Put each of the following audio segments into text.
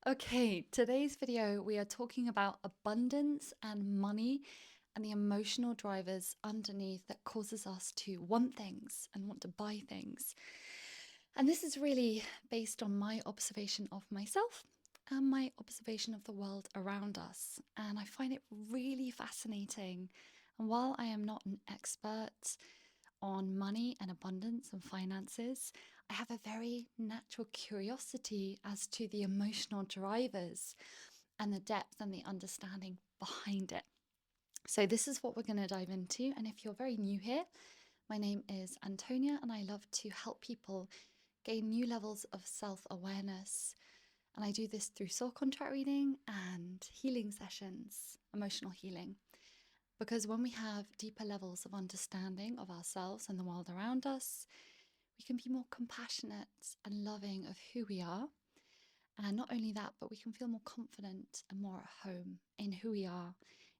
Okay, today's video, we are talking about abundance and money and the emotional drivers underneath that causes us to want things and want to buy things. And this is really based on my observation of myself and my observation of the world around us. And I find it really fascinating. And while I am not an expert on money and abundance and finances, I have a very natural curiosity as to the emotional drivers and the depth and the understanding behind it. So, this is what we're going to dive into. And if you're very new here, my name is Antonia, and I love to help people gain new levels of self awareness. And I do this through soul contract reading and healing sessions, emotional healing. Because when we have deeper levels of understanding of ourselves and the world around us, we can be more compassionate and loving of who we are. And not only that, but we can feel more confident and more at home in who we are,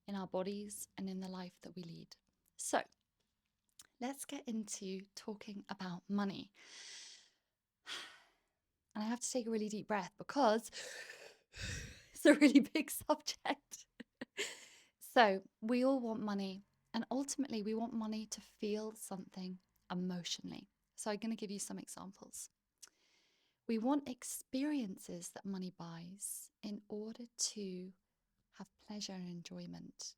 in our bodies, and in the life that we lead. So, let's get into talking about money. And I have to take a really deep breath because it's a really big subject. So, we all want money, and ultimately, we want money to feel something emotionally. So, I'm going to give you some examples. We want experiences that money buys in order to have pleasure and enjoyment.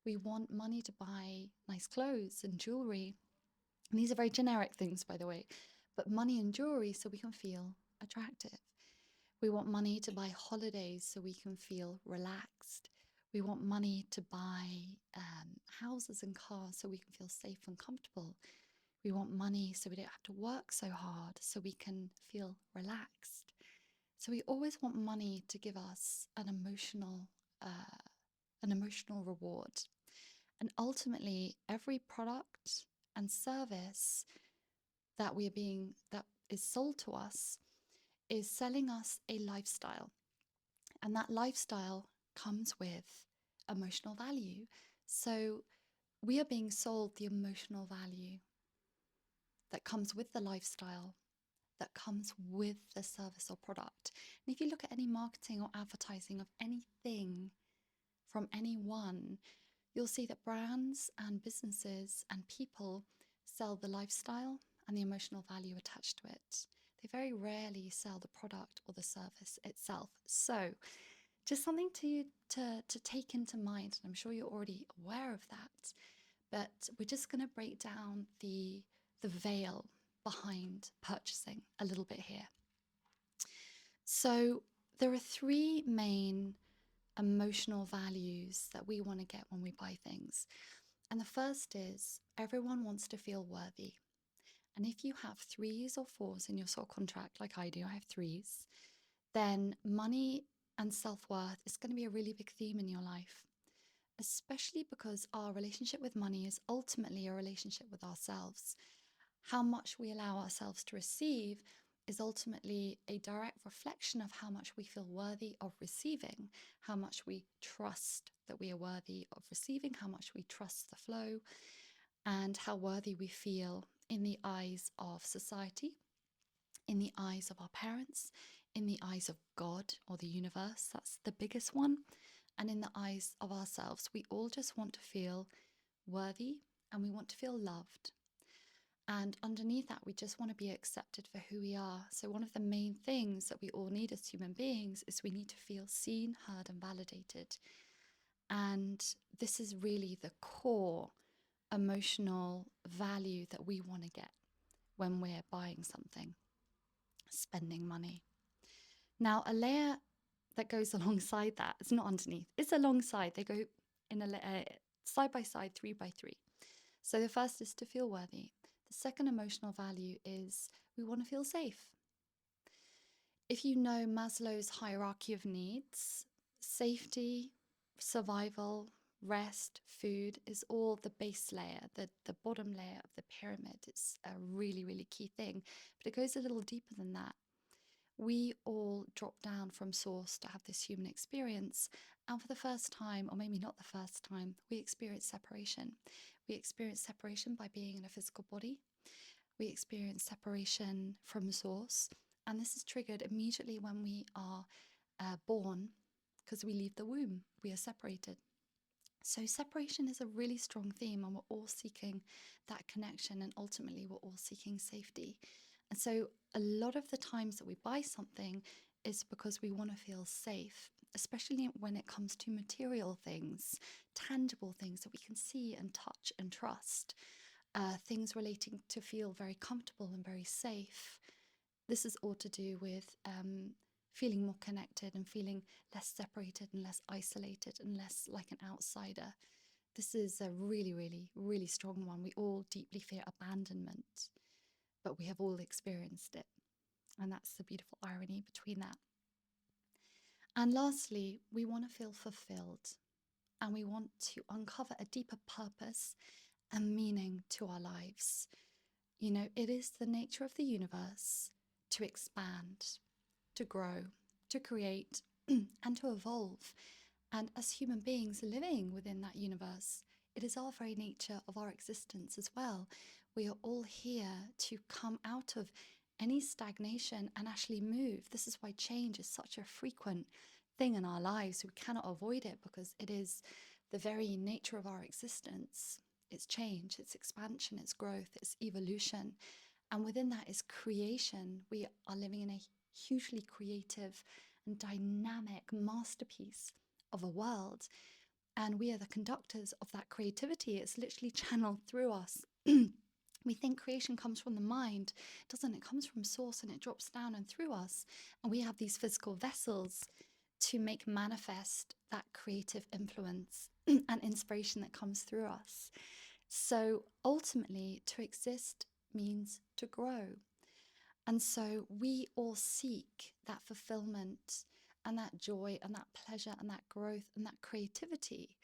We want money to buy nice clothes and jewelry. And these are very generic things, by the way, but money and jewelry so we can feel attractive. We want money to buy holidays so we can feel relaxed. We want money to buy houses and cars so we can feel safe and comfortable. We want money so we don't have to work so hard so we can feel relaxed. So we always want money to give us uh, an emotional reward. And ultimately, every product and service that is sold to us is selling us a lifestyle. And that lifestyle comes with emotional value. So we are being sold the emotional value that comes with the lifestyle, that comes with the service or product. And if you look at any marketing or advertising of anything from anyone, you'll see that brands and businesses and people sell the lifestyle and the emotional value attached to it. They very rarely sell the product or the service itself. So, just something to take into mind. And I'm sure you're already aware of that. But we're just going to break down the veil behind purchasing a little bit here. So, there are three main emotional values that we want to get when we buy things. And the first is everyone wants to feel worthy. And if you have threes or fours in your soul contract, like I do, I have threes, then money and self worth is going to be a really big theme in your life, especially because our relationship with money is ultimately a relationship with ourselves. How much we allow ourselves to receive is ultimately a direct reflection of how much we feel worthy of receiving, how much we trust that we are worthy of receiving, how much we trust the flow, and how worthy we feel in the eyes of society, in the eyes of our parents, in the eyes of God or the universe. That's the biggest one. And in the eyes of ourselves. We all just want to feel worthy and we want to feel loved. And underneath that, we just want to be accepted for who we are. So, one of the main things that we all need as human beings is we need to feel seen, heard, and validated. And this is really the core emotional value that we want to get when we're buying something, spending money. Now, a layer that goes alongside that, it's not underneath, it's alongside. They go in a side by side, three by three. So the first is to feel worthy. The second emotional value is we want to feel safe. If you know Maslow's hierarchy of needs, safety, survival, rest, food is all the base layer, the bottom layer of the pyramid. It's a really, really key thing. But it goes a little deeper than that. We all drop down from source to have this human experience. And for the first time, or maybe not the first time, we experience separation. We experience separation by being in a physical body. We experience separation from source. And this is triggered immediately when we are born because we leave the womb, we are separated. So, separation is a really strong theme, and we're all seeking that connection, and ultimately, we're all seeking safety. And so, a lot of the times that we buy something is because we want to feel safe, especially when it comes to material things, tangible things that we can see and touch and trust, things relating to feel very comfortable and very safe. This is all to do with feeling more connected and feeling less separated and less isolated and less like an outsider. This is a really, really, really strong one. We all deeply fear abandonment, but we have all experienced it. And that's the beautiful irony between that. And lastly, we want to feel fulfilled, and we want to uncover a deeper purpose and meaning to our lives. You know, it is the nature of the universe to expand, to grow, to create, and to evolve. And as human beings living within that universe, it is our very nature of our existence as well. We are all here to come out of any stagnation and actually move. This is why change is such a frequent thing in our lives. We cannot avoid it because it is the very nature of our existence. It's change, it's expansion, it's growth, it's evolution. And within that is creation. We are living in a hugely creative and dynamic masterpiece of a world. And we are the conductors of that creativity. It's literally channeled through us. We think creation comes from the mind. It doesn't. It comes from source, and it drops down and through us. And we have these physical vessels to make manifest that creative influence and inspiration that comes through us. So ultimately, to exist means to grow. And so we all seek that fulfillment and that joy and that pleasure and that growth and that creativity.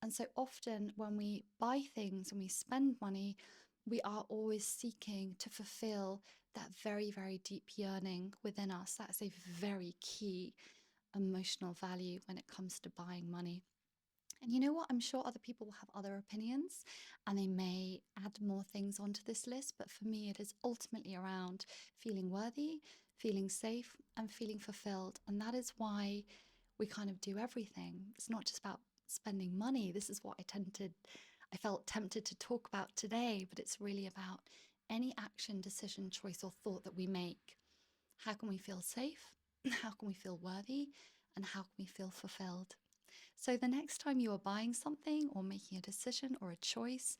And so often when we buy things and we spend money, we are always seeking to fulfill that very, very deep yearning within us. That's a very key emotional value when it comes to buying money. And you know what? I'm sure other people will have other opinions and they may add more things onto this list. But for me, it is ultimately around feeling worthy, feeling safe, and feeling fulfilled. And that is why we kind of do everything. It's not just about spending money. This is what I felt tempted to talk about today, but it's really about any action, decision, choice, or thought that we make. How can we feel safe? How can we feel worthy? And how can we feel fulfilled? So the next time you are buying something or making a decision or a choice,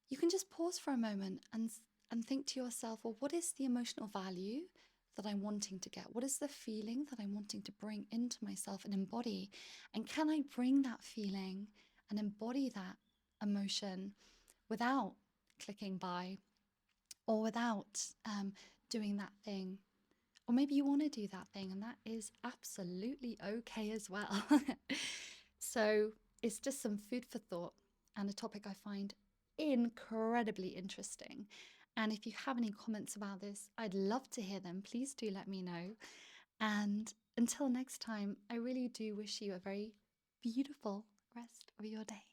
you can just pause for a moment and think to yourself, well, what is the emotional value that I'm wanting to get? What is the feeling that I'm wanting to bring into myself and embody? And can I bring that feeling and embody that emotion without clicking buy or without doing that thing? Or maybe you want to do that thing, and that is absolutely okay as well. So it's just some food for thought and a topic I find incredibly interesting. And if you have any comments about this, I'd love to hear them. Please do let me know. And until next time, I really do wish you a very beautiful rest of your day.